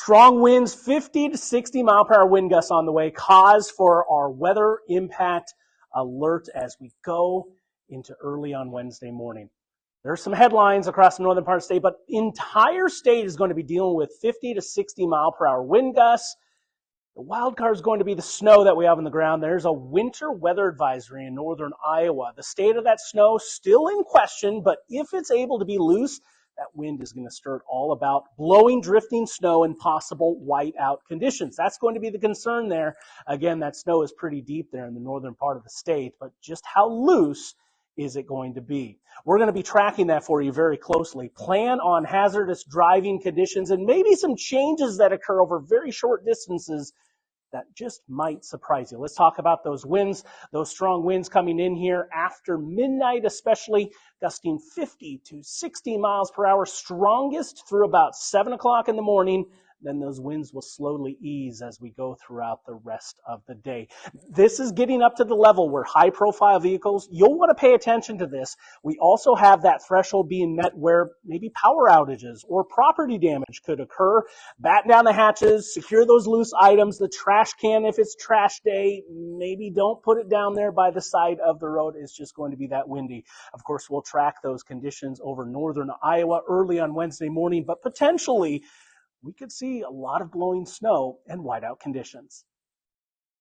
Strong winds, 50 to 60 mile per hour wind gusts on the way, cause for our weather impact alert as we go into early on Wednesday morning. There are some headlines across the northern part of the state, but the entire state is going to be dealing with 50 to 60 mile per hour wind gusts. The wild card is going to be the snow that we have on the ground. There's a winter weather advisory in northern Iowa. The state of that snow still in question, but if it's able to be loose, that wind is going to stir it all about blowing, drifting snow and possible whiteout conditions. That's going to be the concern there. Again, that snow is pretty deep there in the northern part of the state, but just how loose is it going to be? We're going to be tracking that for you very closely. Plan on hazardous driving conditions and maybe some changes that occur over very short distances that just might surprise you. Let's talk about those winds, those strong winds coming in here after midnight, especially gusting 50 to 60 miles per hour, strongest through about 7 o'clock in the morning. Then those winds will slowly ease as we go throughout the rest of the day. This is getting up to the level where high-profile vehicles, you'll want to pay attention to this. We also have that threshold being met where maybe power outages or property damage could occur. Batten down the hatches, secure those loose items, the trash can if it's trash day, maybe don't put it down there by the side of the road. It's just going to be that windy. Of course, we'll track those conditions over northern Iowa early on Wednesday morning, but potentially we could see a lot of blowing snow and whiteout conditions.